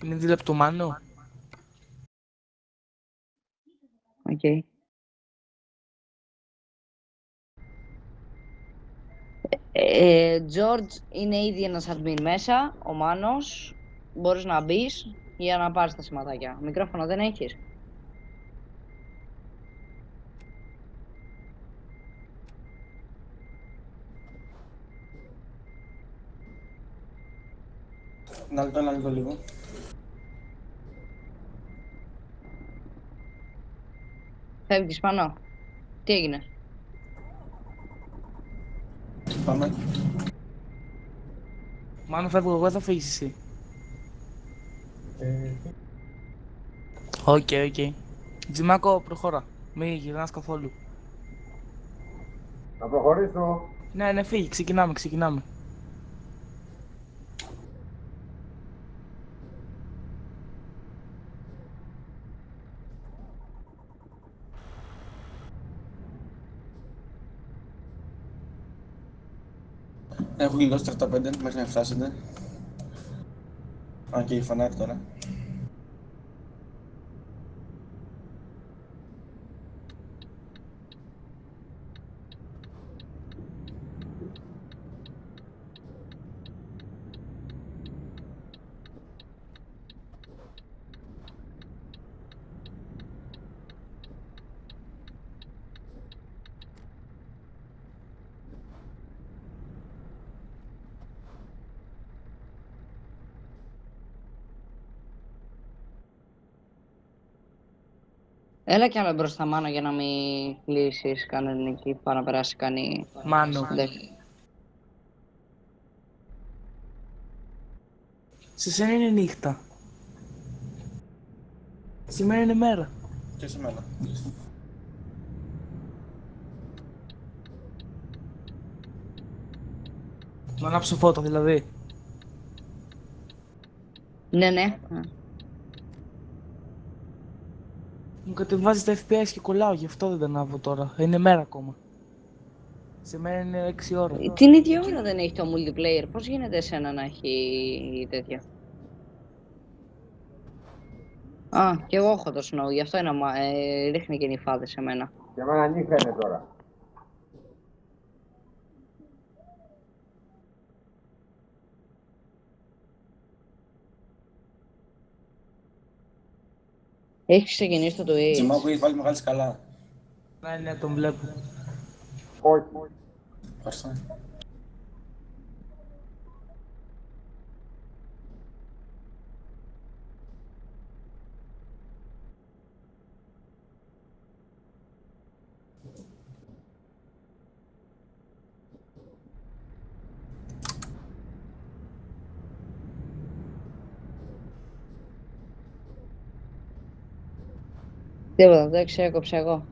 Είναι διλεπτομανό. Οκ. George, είναι ήδη ένας admin μέσα, ο Μάνος. Μπορείς να μπεις για να πάρεις τα σηματάκια. Μικρόφωνο δεν έχεις? Ένα λεπτό λίγο. Φεύγεις πάνω. Τι έγινε? Πάμε. Μάλλον φεύγω εγώ, θα φύγεις εσύ. Οκ. Τζιμάκο, προχώρα. Μη γυρνάς καθόλου. Να προχωρήσω. Ναι, φύγει. Ξεκινάμε. Έχω γλιτώσει 35 μέχρι να φτάσετε. Α, και φανάρι τώρα. Έλα κι άλλο μπροστά, Μάνο, για να μην κλείσεις κανονική, πάνω να περάσει κανεί. Μάνο. Σε σένα είναι νύχτα. Σήμερα είναι μέρα. Και σε μένα. Να ανάψω φώτα δηλαδή. Ναι. Μου κατεβάζει τα FPS και κολλάω, γι' αυτό δεν τα ανάβω τώρα. Είναι μέρα ακόμα. Σε μένα είναι 6 ώρα. Την ίδια ώρα δεν έχει το multiplayer. Πώς γίνεται εσένα να έχει τέτοια? Α, κι εγώ έχω το snow, γι' αυτό ρίχνει και νυφάδες σε μένα. Και εμένα νύχτα είναι τώρα. Έχει ξεκινήσει το Twitch. Τζιμάκο έχει βάλει μεγάλη σκαλά. Ναι, τον βλέπω. Όχι. Ευχαριστώ. Τίποτα, δεν ξέκοψα εγώ.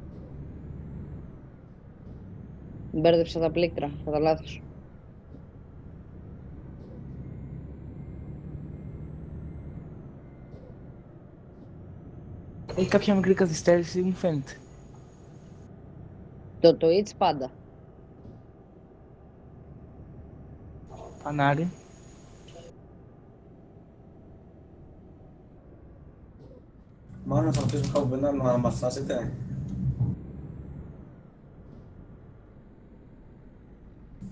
Μπέρδεψα τα πλήκτρα, κατά λάθος. Έχει κάποια μικρή καθυστέρηση, μου φαίνεται. Το Twitch πάντα. Φανάρι. Μάλλον θα αφήσουμε κάπου πέρα να μας φτάσετε.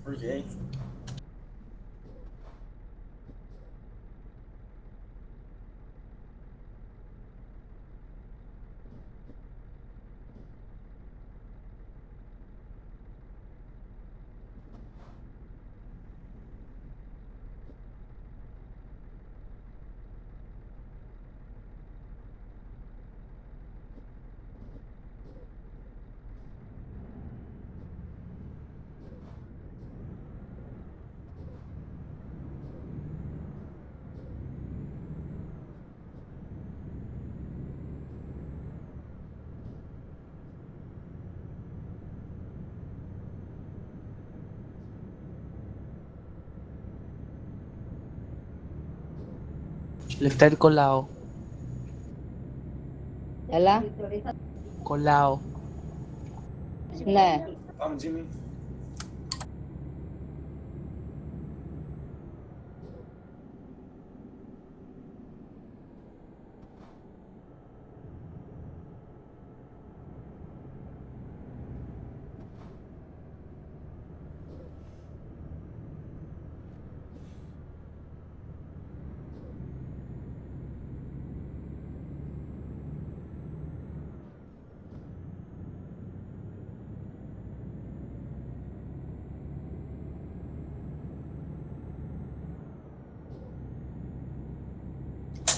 Οκ. Λευτέρη, κολλάω. Έλα. Κολλάω. Ναι. Πάμε, Τζίμι.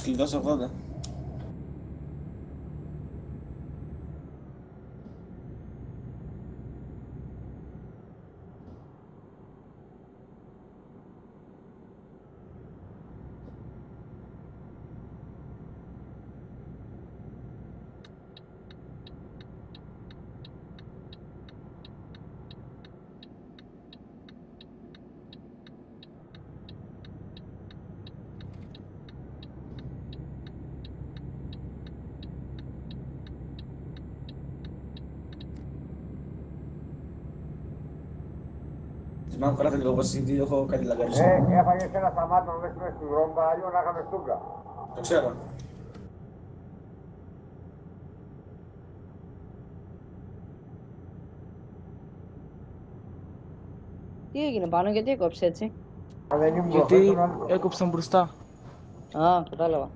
Κλειδώσει 80. Θυμάμαι κολλάτε λίγο πως ήδη έχω κάτι λαγκαρισμό. Έφαγες ένα σταμάτημα μέσα στον δρόμο, αλλιώ να είχαμε στούγκα. Το ξέρω. Τι έγινε πάνω, γιατί έκοψε έτσι? Αν δεν ήμουν Γιατί professional, έκοψαν μπροστά. Α, κατάλαβα.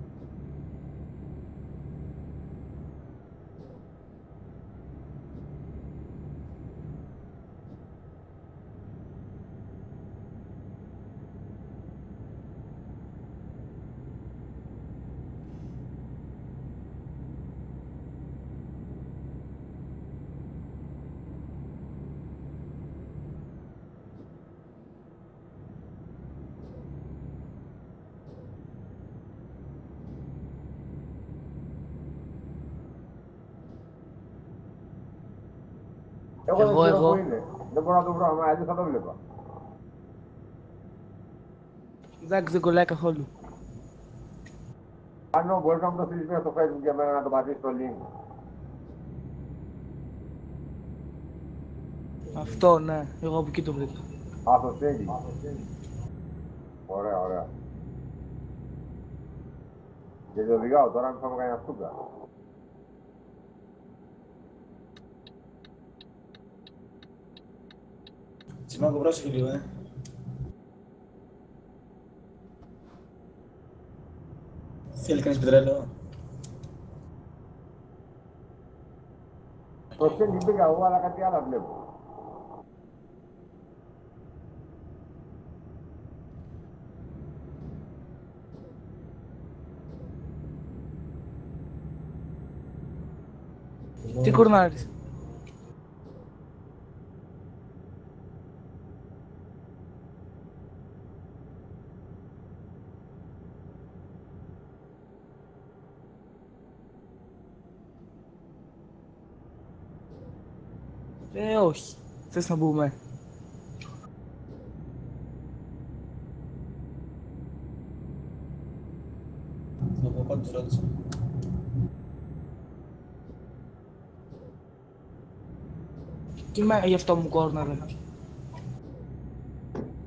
εγώ δεν ξέρω Εγώ. που είναι. Δεν μπορώ να το βρω, αλλά αλλιώς θα το βλέπα. Εντάξει, δεν κολλάει καθόλου. Αν μπορείς να μου το στείλεις μέσα στο Facebook για μένα να το πατήσεις στο link. Αυτό, ναι. Εγώ από εκεί το βρήκα. Α, το στέλνει. Ωραία, ωραία. Γιατί οδηγάω τώρα, αν θα μου κάνει ένα στούγκα. Τσιμάκο, πρόσεχε λίγο, Θέλει κανείς πετρέλαιο. Το στέλνει πήγα εγώ, αλλά κάτι άλλο βλέπω. Τι κουρνάρεις. Όχι. Θες να μπούμε. Θα πω πάντως ρώτησα. Τι με γι' αυτό μου κόρναρε.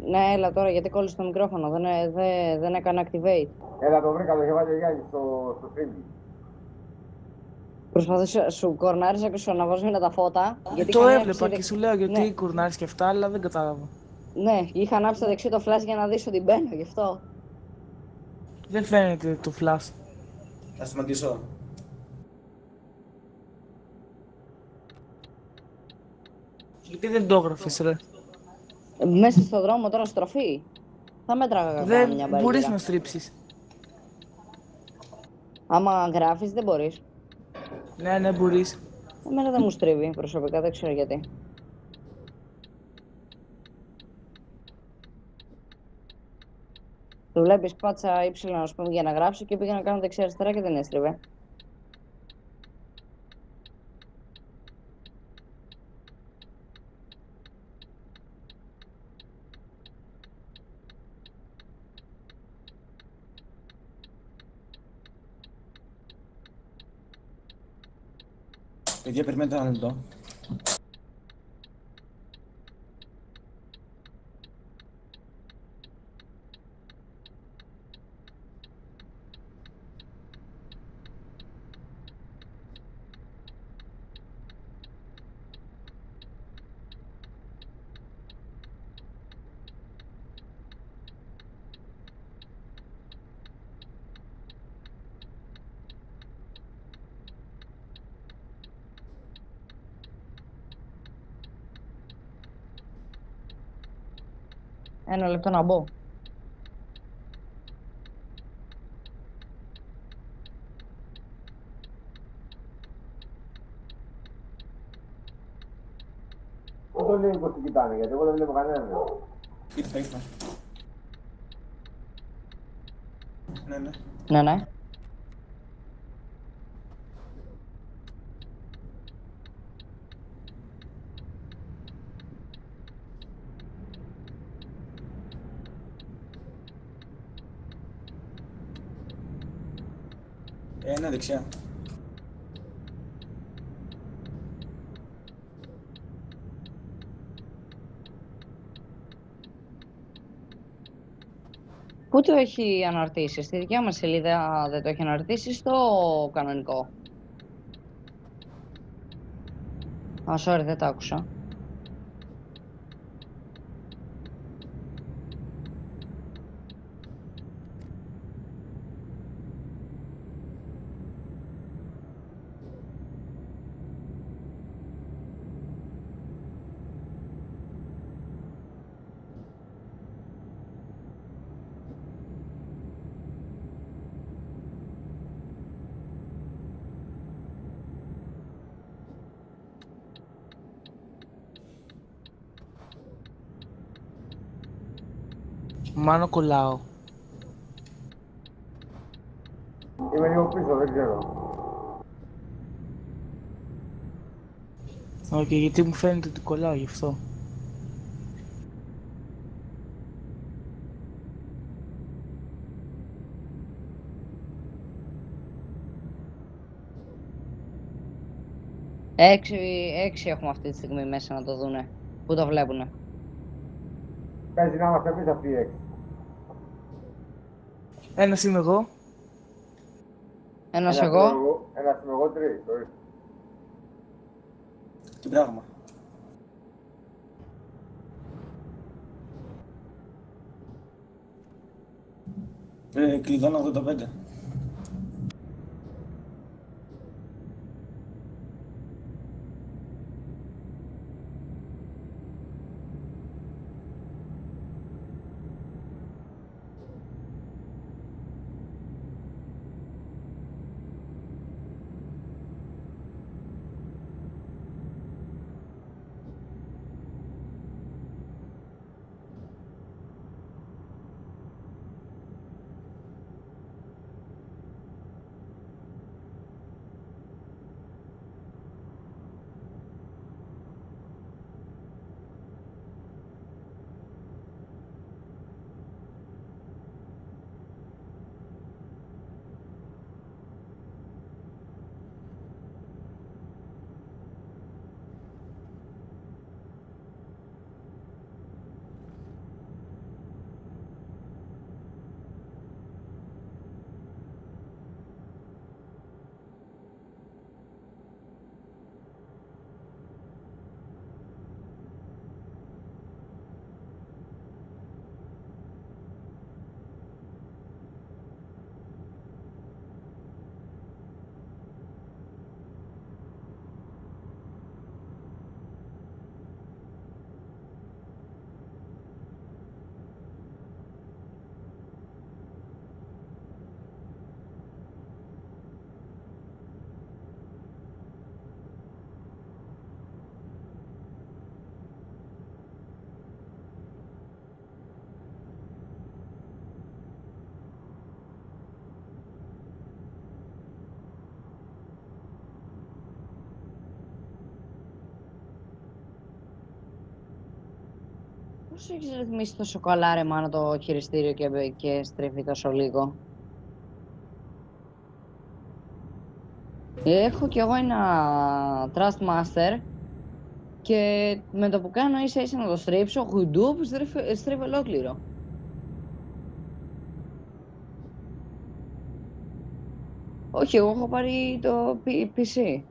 Ναι, έλα τώρα, γιατί κόλλησε το μικρόφωνο. Δεν έκανα activate. Έλα, το βρήκα, το είχε βάλει ο Γιάννης στο stream. Προσπαθούσα, σου κορνάρισα και σου αναβάζω τα φώτα. Γιατί Το είχα έβλεπα ανάψει και σου λέω γιατί Ναι. κουρνάρεις και αυτά, αλλά δεν κατάλαβα. Ναι, είχα ανάψει το δεξί το flash για να δεις ότι μπαίνω, γι' αυτό. Δεν φαίνεται το flash. Θα σταματήσω. Γιατί δεν το έγραφες, ρε. Μέσα στο δρόμο τώρα στροφή. Θα μέτραγα Δεν μια μπορείς μπαριέρα. να στρίψεις. Άμα γράφεις δεν μπορείς. Ναι, μπορείς. Εμένα δεν μου στρίβει προσωπικά, δεν ξέρω γιατί. Το βλέπεις, πάτσα ύψιλον ας πούμε για να γράψω και πήγα να κάνω δεξιά αριστερά και δεν έστριβε. Παιδιά, περιμένετε ένα λεπτό. Ένα λεπτό να μπω. τον Νίκο την κοιτάνε, γιατί εγώ δεν βλέπω κανέναν. Ήρθα. Ναι. Ναι, ναι. Ένα δεξιά. Πού το έχει αναρτήσει, στη δικιά μας σελίδα δεν το έχει αναρτήσει, στο κανονικό. Α, sorry, δεν το άκουσα. Μάνο κολλάω. Είμαι λίγο πίσω, δεν ξέρω. Όχι, γιατί μου φαίνεται ότι κολλάω γι' αυτό. Έξι έχουμε αυτή τη στιγμή μέσα να το δούνε. Πού το βλέπουνε. Παίζει να είμαστε εμείς αυτοί οι έξι. Ένας είμαι εγώ. Ένας εγώ. Ένας είμαι εγώ, τρεις. ορίστε. Τι πράγμα. Κλειδώνω 85. Πώς έχεις ρυθμίσει τόσο καλά, ρε Μάνο, το χειριστήριο και στρέφει τόσο λίγο. Έχω κι εγώ ένα Trust Master και με το που κάνω ίσα να το στρίψω, χουντούπ, στρέφει ολόκληρο. Όχι, εγώ έχω πάρει το PC.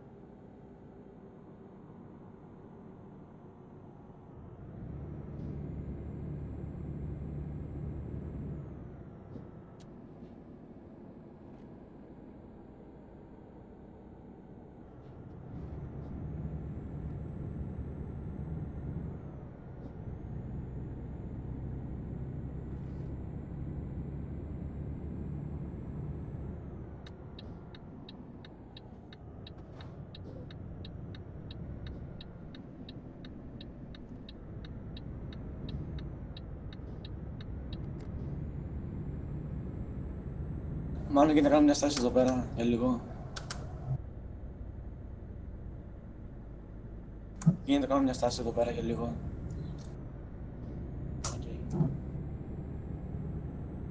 Μάλλον γίνεται να κάνω μια στάση εδώ πέρα για λίγο. Γίνεται να κάνω μια στάση εδώ πέρα για λίγο.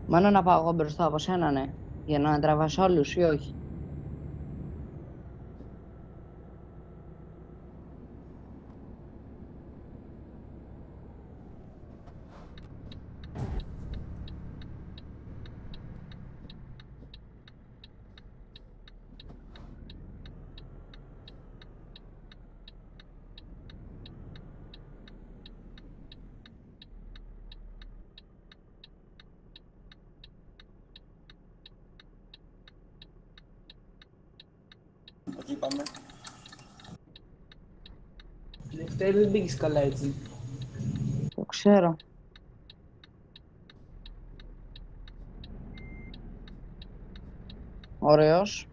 Μόνο να πάω εγώ μπροστά από σένα, ναι. Για να τραβάς όλους ή όχι. Εκεί πάμε. Λευτέρη, δεν πήγες καλά έτσι. Το ξέρω. Ωραίος.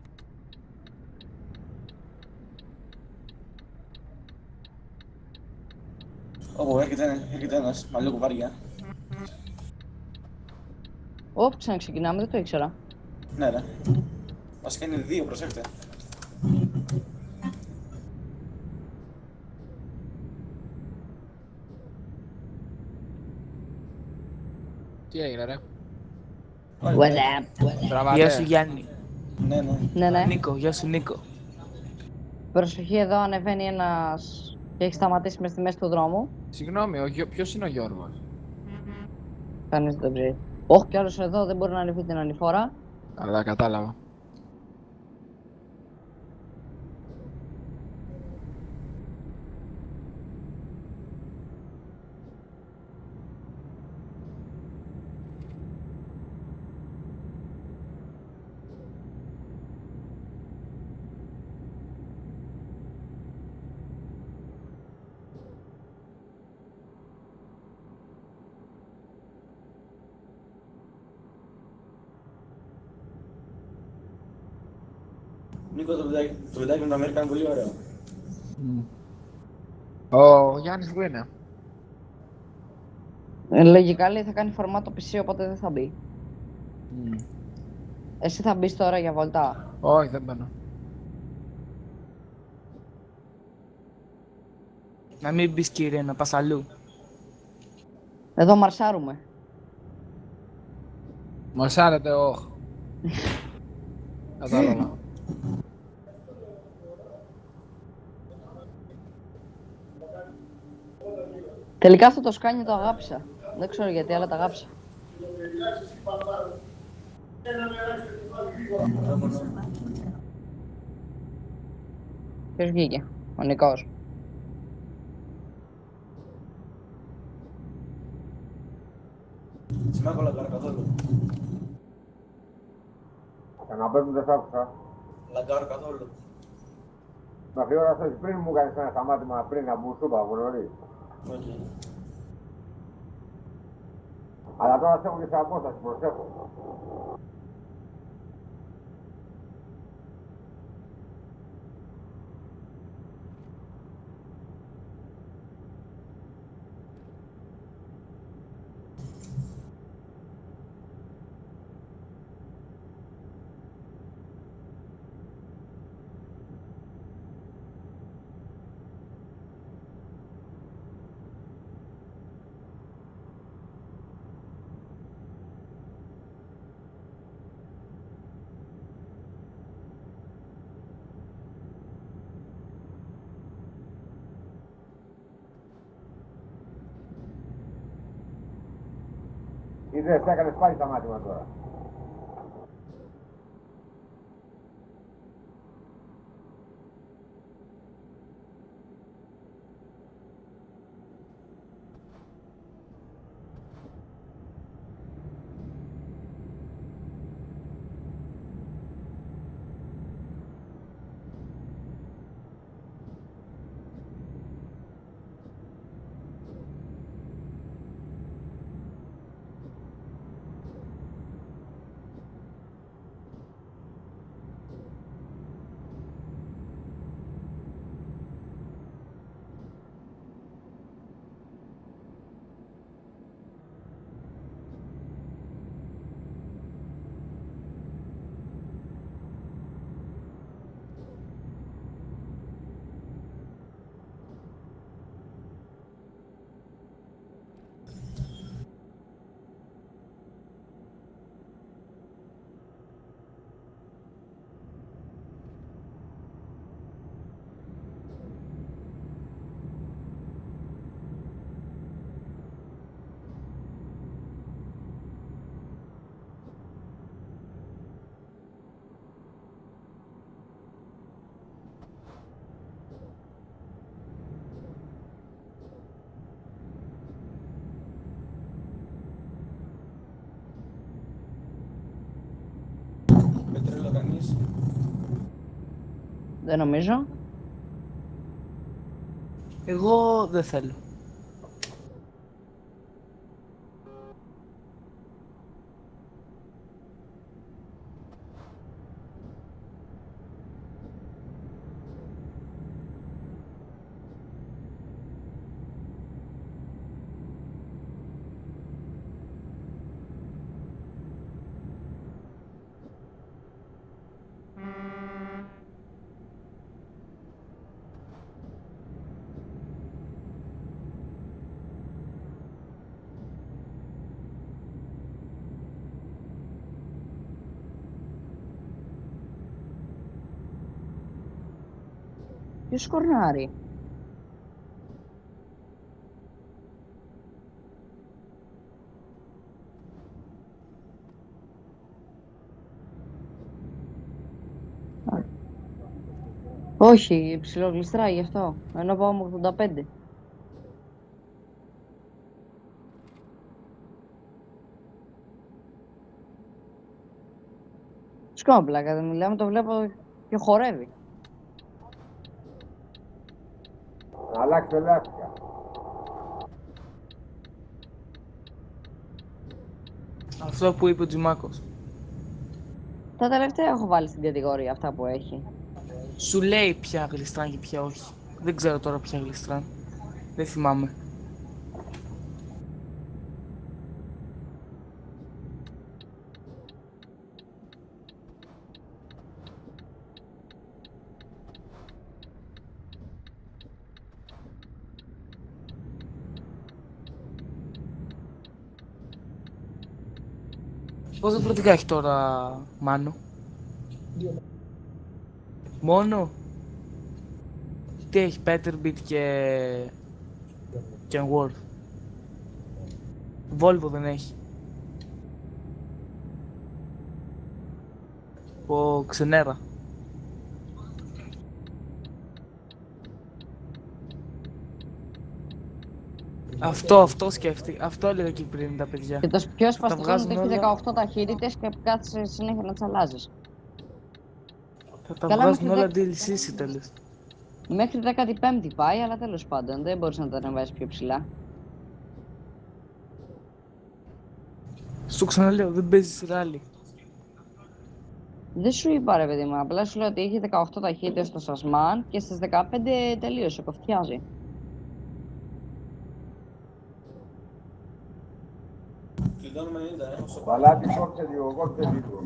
Όπου έρχεται ένας, με λίγο βαριά. Ωπ, ξαναξεκινάμε, δεν το ήξερα. Ναι, ναι. Βασικά είναι δύο, προσέχτε. Τι έγινε ρε. Όλοι, What ναι. up? Τραβάτε. Γεια σου Γιάννη. Ναι, ναι. Ναι, ναι. Νίκο, γεια σου Νίκο. Προσοχή, εδώ ανεβαίνει ένας και έχει σταματήσει μες στη μέση του δρόμου. Συγγνώμη, ποιος είναι ο Γιώργος? Κανείς δεν τον ξέρει. Όχι, κι άλλος εδώ δεν μπορεί να ανεβεί την ανηφόρα. Αλλά κατάλαβα. Νίκο, το βιντεάκι με το Αμέρικα είναι πολύ ωραίο. Ο Γιάννης που είναι? Λογικά λέει θα κάνει φορμάτο PC, οπότε δεν θα μπει. Εσύ θα μπεις τώρα για βολτά. Όχι, δεν μπαίνω. Να μην μπεις κύριε, να πας αλλού. Εδώ μαρσάρουμε. Μασάρετε, όχι. Κατάλαβα. Τελικά αυτό το σκάνι το αγάπησα. Δεν ξέρω γιατί, αλλά το αγάπησα. Ποιος βγήκε? Ο Νικός. Σημαία λαγκάρ καθόλου. Να παίρνουν δεν σ' άκουσα. Λαγκάρ καθόλου. Να φύγω να στώσεις πριν μου κάνεις ένα σταμάτημα πριν να μπουν σούπα από νωρίς. Okay. Αλλά τώρα σε έχω και σε απόσταση, προσέχω. Είδες, έκανες πάλι σταμάτημα τώρα. Δεν νομίζω. Εγώ δεν θέλω. Ποιος σκορνάρει? Όχι, ψιλογλιστράει γι' αυτό. Ενώ πάω με 85. Σκόμπλακα, δεν μιλάμε, το βλέπω και χορεύει. Αλλάξε λάστιχα. Αυτό που είπε ο Τζιμάκος. Τα τελευταία έχω βάλει στην κατηγορία αυτά που έχει. Σου λέει ποια γλιστράν και ποια όχι. Δεν ξέρω τώρα ποια γλιστράν. Δεν θυμάμαι. Πόσα φορτικά έχει τώρα, Μάνο? Μόνο? Τι έχει, Peterbilt και Kenworth. Volvo δεν έχει. Ο Ξενέρα. Αυτό σκέφτηκα. Αυτό έλεγα και πριν τα παιδιά. Και το πιο τα σπαστικό είναι βγάζουν ότι έχει όλα. 18 ταχύτητες και κάθεσαι συνέχεια να τσαλάζεις. Θα τα Καλά, βγάζουν μέχρι όλα DLC σε τέλος. Μέχρι 15η πάει, αλλά τέλος πάντων δεν μπορείς να τα ανεβάσεις πιο ψηλά. Στο ξαναλέω, δεν παίζεις ράλι. Δεν σου είπα ρε παιδί μου, απλά σου λέω ότι έχει 18 ταχύτητες στο Σασμάν και στις 15 τελείωσε, κοφτιάζει. Κλειδώνουμε 90, έχω στο Βαλάτι, κόψε λίγο, κόψε λίγο.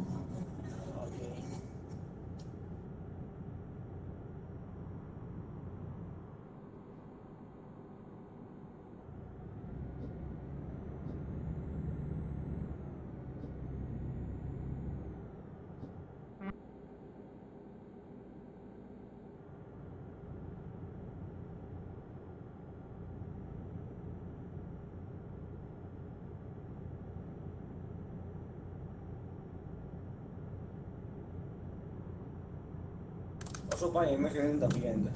Όσο πάει μέχρι 90 πηγαίνετε.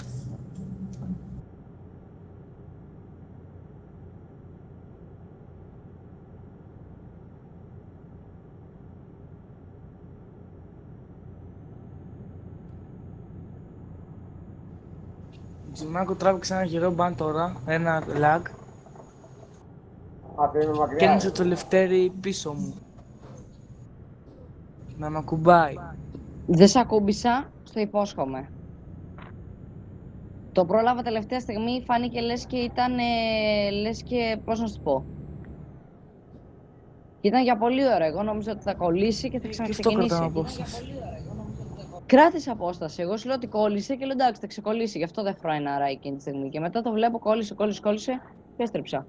Τζιμάκο, τράβηξε ένα γερό μπαν τώρα, ένα lag Άσε, είμαι και μακριά. ένιωσε το λευτέρι πίσω μου. Να μ' ακουμπάει. Δεν σ' ακούμπησα, στο υπόσχομαι. Το πρόλαβα τελευταία στιγμή, φάνηκε λες και ήταν, λες και, πώς να σου πω. Ήταν για πολύ ώρα, εγώ νόμιζα ότι θα κολλήσει και θα Και αυτό κρατάμε ξαναξεκινήσει. απόσταση. Κράτησε απόσταση. Εγώ σου λέω ότι κόλλησε και λέω εντάξει, θα ξεκολλήσει. Γι' αυτό δεν φράει να ράει εκείνη τη στιγμή. Και μετά το βλέπω κόλλησε και έστρεψα.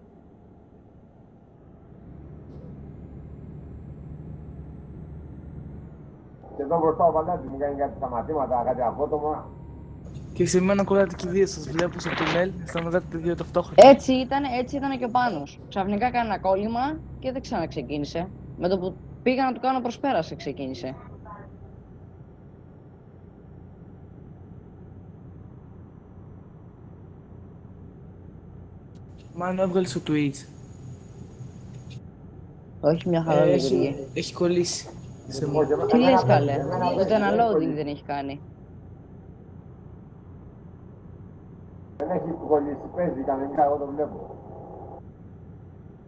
Και εδώ μπροστά ο Βαλάτης μου κάνει κάτι σταματήματα, κάτι απότομα. Και σε μένα κολλάτε και οι δύο, σας βλέπω στο τουνέλ, σταματάτε οι δύο ταυτόχρονα. Έτσι ήταν και ο Πάνος. Ξαφνικά κάνει ένα κόλλημα και δεν ξαναξεκίνησε. Με το που πήγα να του κάνω προσπέρασε, ξεκίνησε. Μάλλον έβγαλε στο Twitch. Όχι, μια χαρά λειτουργεί. Έχει κολλήσει. Σε Λοιπόν, μένα. Τι λες καλέ, ούτε ένα loading δεν έχει κάνει. Δεν έχει κολλήσει, παίζει κανονικά, εγώ το βλέπω.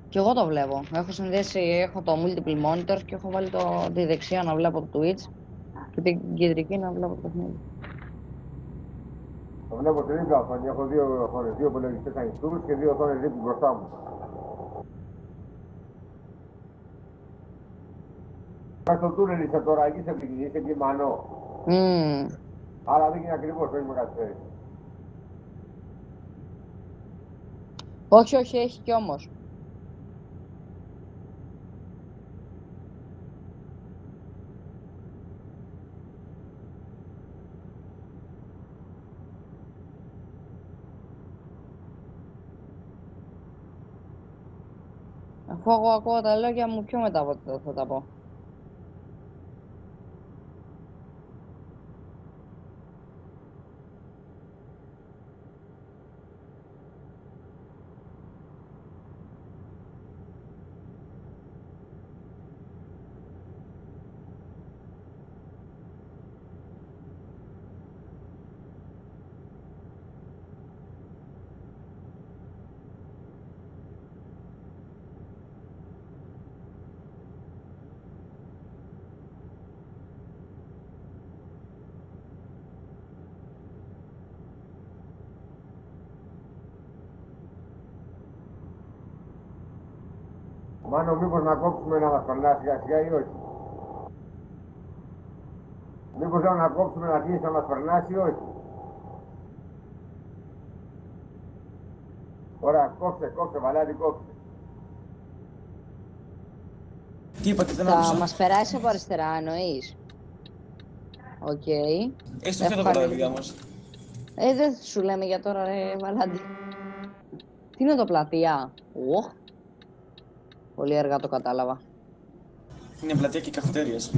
Και εγώ το βλέπω. Έχω συνδέσει, έχω το multiple monitor και έχω βάλει τη δεξιά να βλέπω το Twitch και την κεντρική να βλέπω το παιχνίδι. Το βλέπω σε δίπλα οθόνη. Έχω δύο οθόνες, δύο υπολογιστές ανοιχτούς και δύο οθόνες δίπλα μπροστά μου. Μέσα στο τούνελ είσαι τώρα, εκεί είσαι Κιμανό. Άρα δεν είναι ακριβώς, όχι με καθυστέρηση. Όχι, όχι, έχει κι όμως. Αφού εγώ ακούω τα λόγια μου πιο μετά από το θα τα πω. Μάνο, μήπως να κόψουμε να μας περνά σιγά σιγά ή όχι. Μήπως λέω να κόψουμε να αρχίσει να μας περνάσει ή όχι. Ωραία, κόψε, Βαλάντη, κόψε. Τι είπατε, δεν Θα άκουσα. μας περάσει από αριστερά, εννοείς. Οκ. Έχεις το φύλλο τα παιδιά μας. Δεν σου λέμε για τώρα, ρε Βαλάντη. Τι είναι το πλατεία. Οχ. Πολύ αργά το κατάλαβα. Είναι πλατεία και καφετέριες.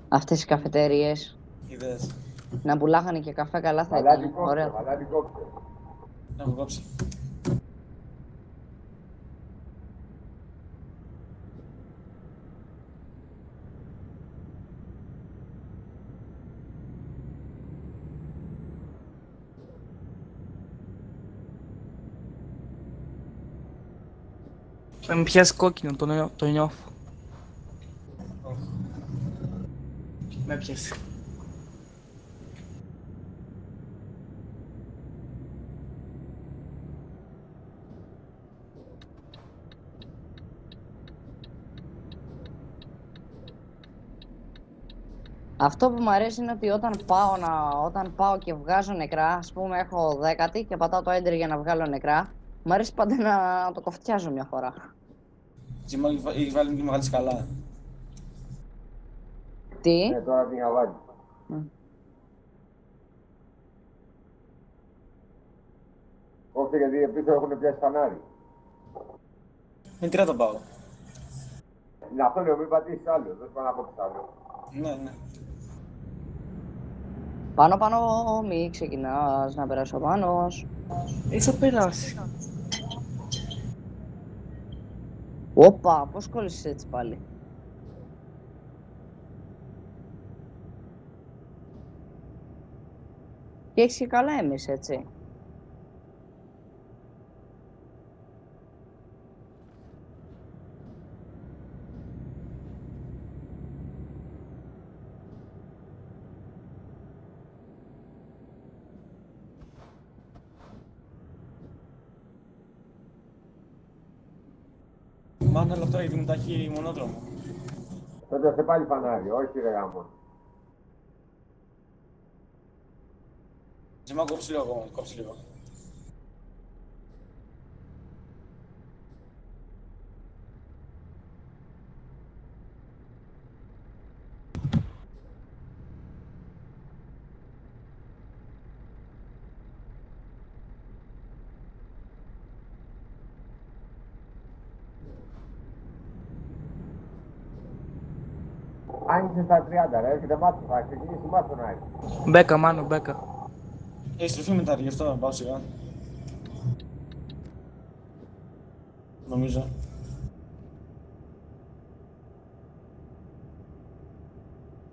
Αυτές οι καφετέριες. Είδες. Να πουλάγανε και καφέ καλά θα Βαλάντη, ήταν. κόψε, Ωραία. Βαλάντη, κόψε. Να έχω κόψει. Θα με πιάσει κόκκινο, το νιώθω. Με πιάσει. Αυτό που μου αρέσει είναι ότι όταν πάω και βγάζω νεκρά, ας πούμε έχω 10 και πατάω το enter για να βγάλω νεκρά, μου αρέσει πάντα να το κοφτιάζω μια φορά. Τζιμάλ έχει βάλει μια μεγάλη σκαλά. Τι? Ναι, τώρα την είχα βάλει. Κόψε γιατί πίσω έχουν πιάσει φανάρι. Με τυρά το πάω. Είναι αυτό λέω, μην πατήσεις άλλο, δεν πάω να κόψεις άλλο. Ναι. Πάνω, μη ξεκινάς να περάσει ο Πάνος. Θα περάσει. Όπα, πώς κόλλησες έτσι πάλι. Και έχεις και καλά εμείς, έτσι. Μάνα, αλλά τώρα γιατί μετά έχει μονόδρομο. Τότε σε πάλι φανάρι, όχι ρε γάμο. Τζιμάλ, κόψει λίγο ακόμα, κόψει λίγο. Άνοιξε στα 30, ρε, έρχεται μάτσο, θα ξεκινήσει μάτσο να έρθει. Μπέκα, Μάνο, μπέκα. Έχει στροφή μετά, γι' αυτό να πάω σιγά. Νομίζω.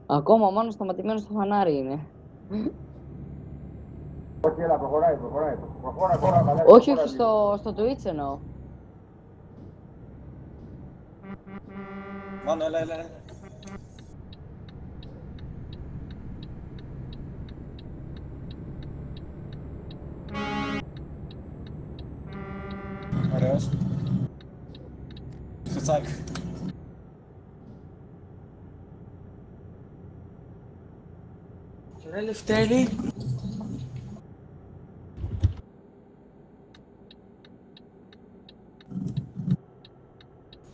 Ακόμα μόνο σταματημένο στο φανάρι είναι. Όχι, έλα, προχωράει. Προχώρα, παλιά. Όχι, όχι, στο Twitch εννοώ. Μάνο, έλα. Ωραίος. Στο τσάκ. Ρε Λευτέρη.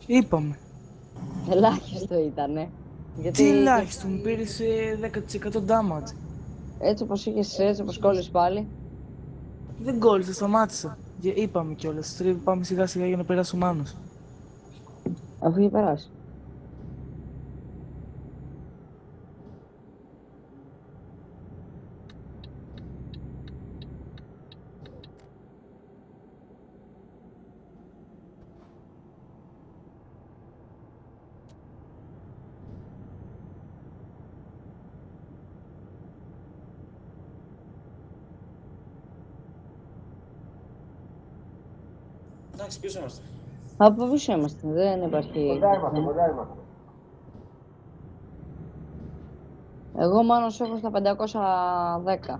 Είπαμε. Ελάχιστο ήτανε. Γιατί Τι ελάχιστο, μου πήρες 10% damage. έτσι όπως είχες, έτσι όπως κόλλεις πάλι. Δεν κόλλησα, σταμάτησα. Είπαμε κιόλας, πάμε σιγά σιγά για να περάσει ο Μάνος. Αφού είχε περάσει. Εντάξει, πίσω είμαστε. Από πίσω είμαστε, δεν υπάρχει. Κοντά είμαστε. Εγώ μάλλον σου έχω στα 510.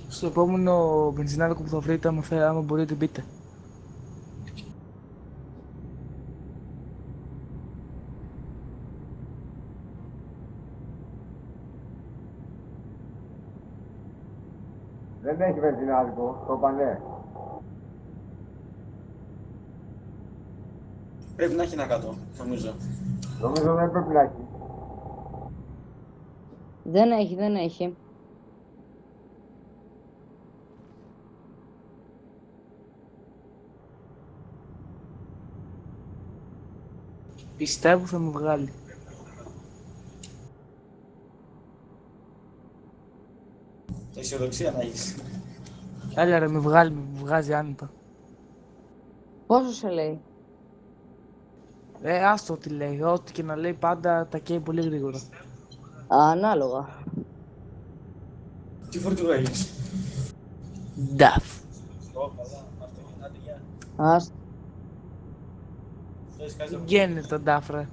Στο επόμενο μπενζινάδικο που θα βρείτε, άμα μπορείτε μπείτε. Δεν έχει βενζινάδικο, το είπανε. Πρέπει να έχει ένα κάτω, νομίζω. Νομίζω δεν πρέπει να έχει. Δεν έχει. Πιστεύω θα μου βγάλει. Αισιοδοξία να έχεις. Έλα ρε, με βγάζει άνετα. Πόσο σε λέει? Άστο τι λέει, ό,τι και να λέει πάντα τα καίει πολύ γρήγορα. Ανάλογα. Τι φορτηγό έχεις? Νταφ. Καλά, αυτό άντε γεια. Ας. Δεν γκαίνε τα νταφ ρε.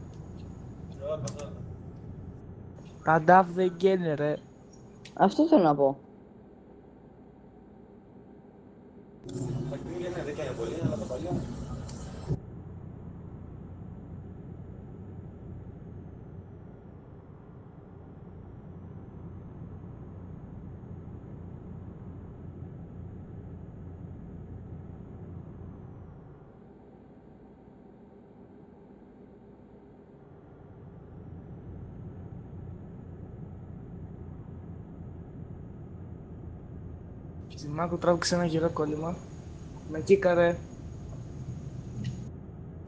Τα νταφ δεν γκαίνε ρε. Αυτό θέλω να πω. Τα καινούργια δεν κάνει πολύ, αλλά τα παλιά. Μάκο τράβηξε ένα γερό κόλλημα. Με κίκαρε.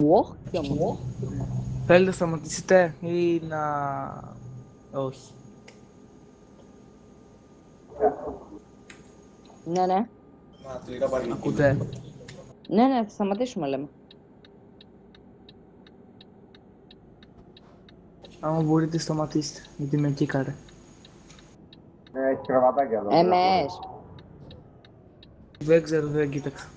Οχ, και μου. Θέλετε να σταματήσετε ή να... Όχι. Ναι, ναι. Μα, τελικά πάλι. Ακούτε. Ναι, θα σταματήσουμε λέμε. Άμα μπορείτε σταματήστε, γιατί με κίκαρε. Ναι, έχει κρεβατάκια εδώ. Εμές. Δεν ξέρω, δεν κοίταξα.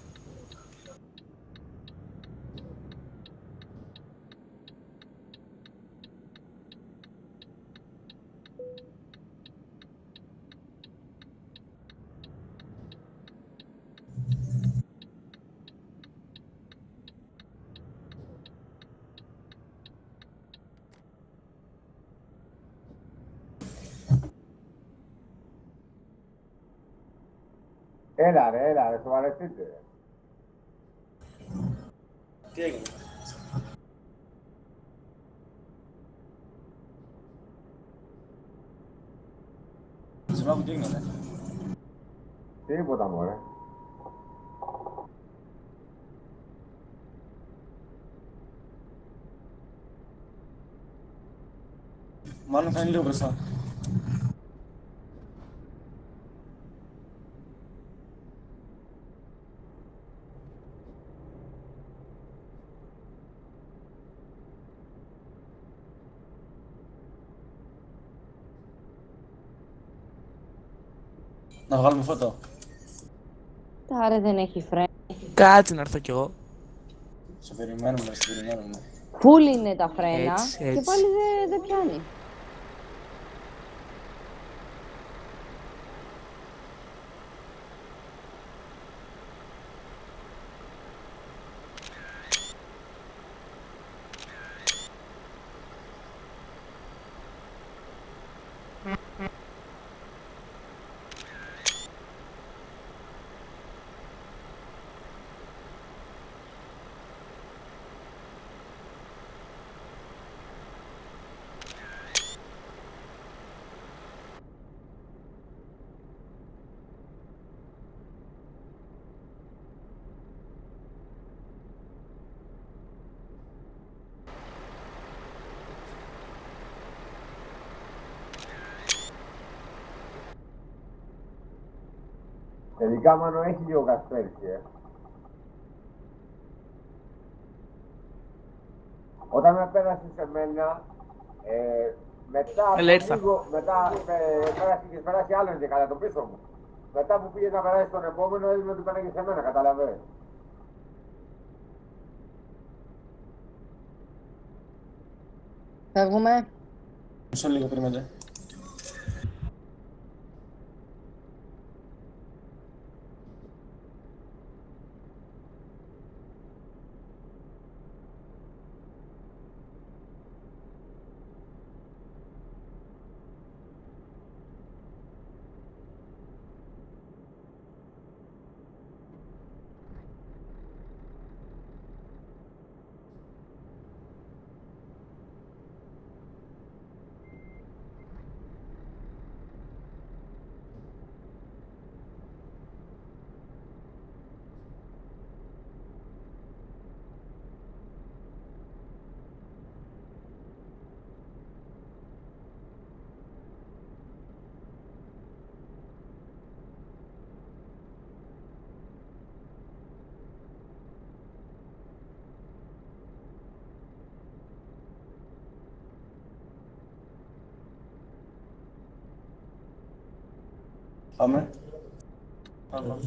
Έλα ρε, σοβαρευτείτε. Τι έγινε? Ζημάκου τι έγινε? Τίποτα μωρέ. Μάλλον θα είναι λίγο μπροστά. Να βγάλουμε φώτο. Άρα δεν έχει φρένο. Κάτσε να έρθω κι εγώ. Σε περιμένουμε, σε περιμένουμε. Φουλ είναι τα φρένα Έτσι, και έτσι. πάλι δεν πιάνει. Τελικά μάνο έχει λίγο κασπέρση, Όταν με πέρασε σε μένα, μετά από Έλα, λίγο, είχες περάσει άλλον και κατά το πίσω μου. Μετά που πήγες να περάσει τον επόμενο, έδινε ότι πέραγε σε μένα, καταλαβαίνεις. Φεύγουμε. Μισό λίγο περιμένετε. Πάμε. Πάμε.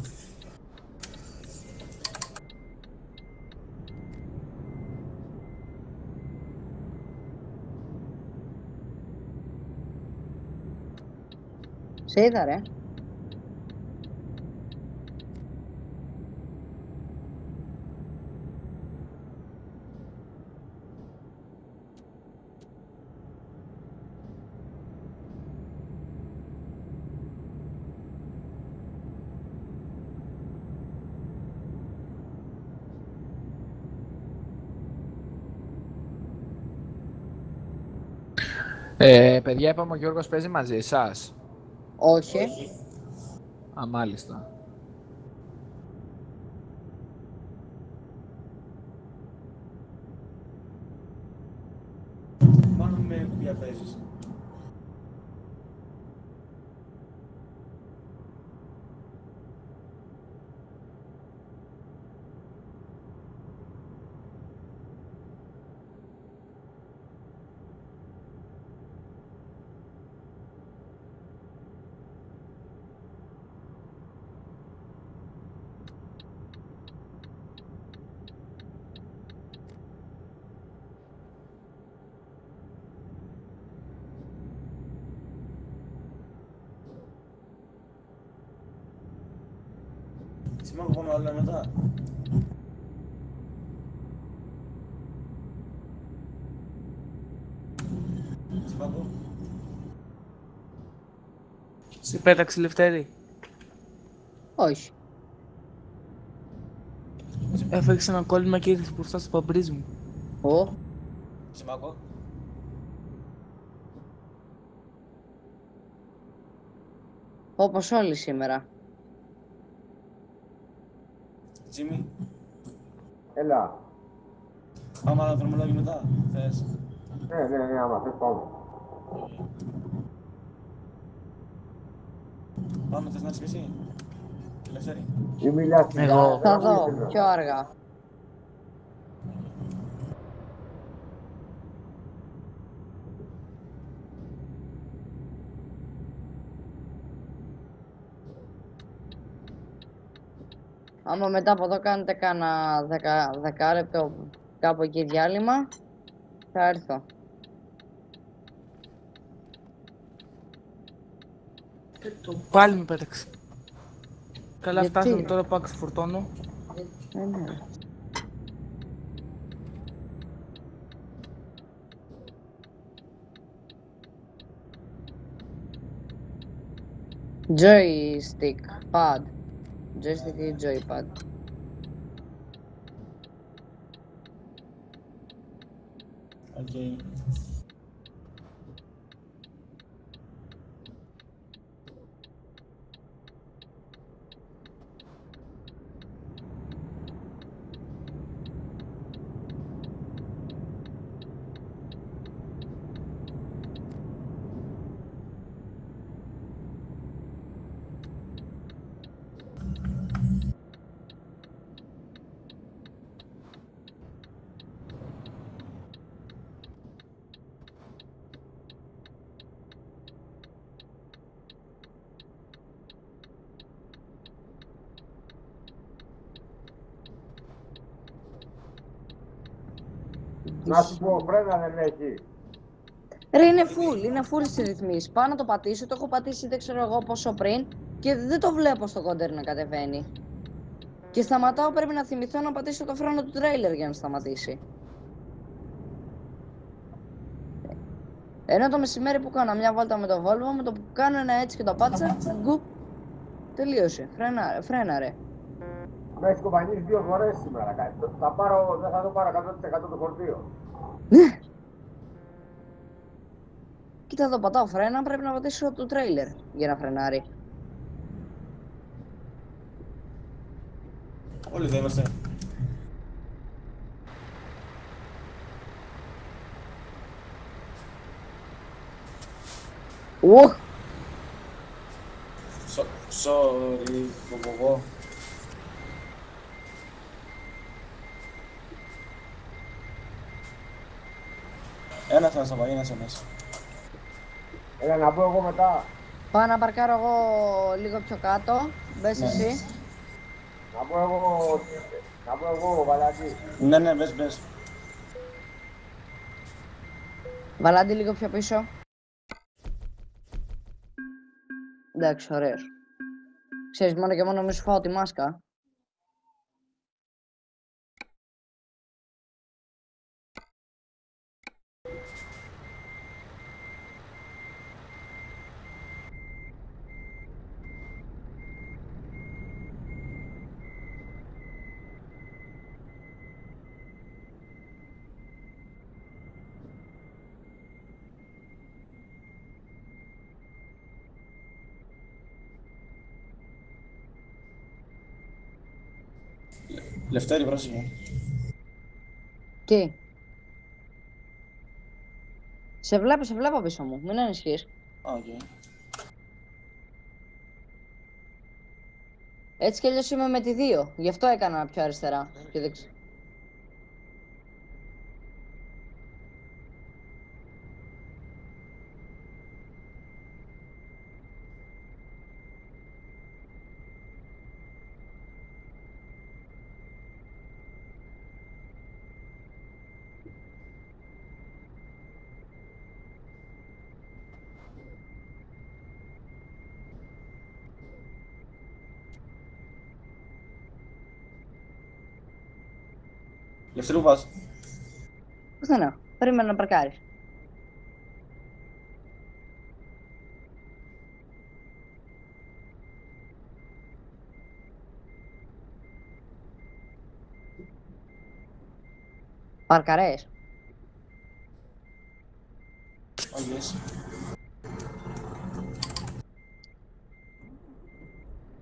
Σε είδα ρε. Παιδιά, είπαμε ο Γιώργος παίζει μαζί εσάς. Όχι. Α, μάλιστα. Μάλλον με ποια παίζεις. Σημαίνει που πάμε όλα μετά. Σημαίνει. Σε πέταξε Λευτέρη. Όχι. Έφεξε ένα κόλλημα και ήρθε μπροστά στο παμπρίζ μου. Ω. Σημαίνει. Όπως όλοι σήμερα. Τζίμι, Έλα. πάμε ένα δρομολόγιο μετά, θες? Ναι, άμα θες πάμε. Πάμε, θες να έρθεις και εσύ? Ελευθερή. Ή μιλάς σιγά, Εγώ. Θα δεν δω, ακούγεται. πιο αργά. Άμα μετά από εδώ κάνετε κάνα 10 λεπτό κάπου εκεί διάλειμμα, θα έρθω. Πάλι με πέταξε. Καλά, Γιατί? φτάσαμε τώρα, πάω ξεφορτώνω. Ναι. Joystick, pad. Joystick ή joypad. Οκ. Να σου πω, φρένα δεν έχει. Ρε, είναι full στις ρυθμίσεις. Πάω να το πατήσω, το έχω πατήσει δεν ξέρω εγώ πόσο πριν και δεν το βλέπω στο κόντερ να κατεβαίνει. Και σταματάω, πρέπει να θυμηθώ να πατήσω το φρένο του τρέιλερ για να σταματήσει. Ενώ το μεσημέρι που κάνα μια βόλτα με το Volvo, με το που κάνω ένα έτσι και το πάτησα, γκουπ, τελείωσε. Φρέναρε. Με έχεις κομπανίσει 2 φορές σήμερα κάτι. Δεν θα το πάρω 100% το φορτίο. Κοίτα εδώ, πατάω φρένα, πρέπει να πατήσω το τρέιλερ για να φρενάρει. Όλοι εδώ είμαστε. Οχ! Sorry, πω. Ένα θα στα πάει, ένας μέσα. Έλα να πω εγώ μετά. Πάω να παρκάρω εγώ λίγο πιο κάτω. Μπες Ναι. εσύ. Να πω εγώ, Βαλάντη. Ναι, μπες. Βαλάντι λίγο πιο πίσω. Εντάξει, ωραίος. Ξέρεις, μόνο και μόνο μη σου φάω τη μάσκα. Λευτέρη, πρόσεχε. Τι? Σε βλέπω πίσω μου. Μην ανησυχείς. Οκ. Έτσι κι αλλιώς είμαι με τη 2. Γι' αυτό έκανα πιο αριστερά. Και δεξιά. Λευτέρη, που πας? Πουθενά. Περίμενα να παρκάρεις. Παρκαρές. Όχι, yes.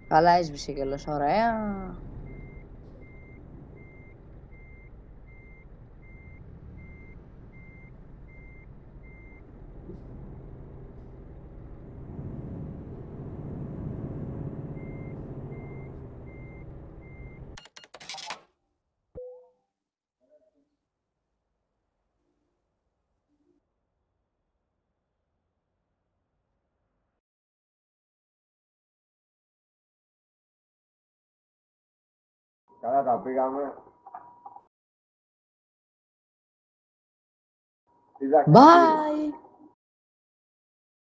Καλά έσβησε κιόλας. Ωραία. Καλά τα πήγαμε. Bye!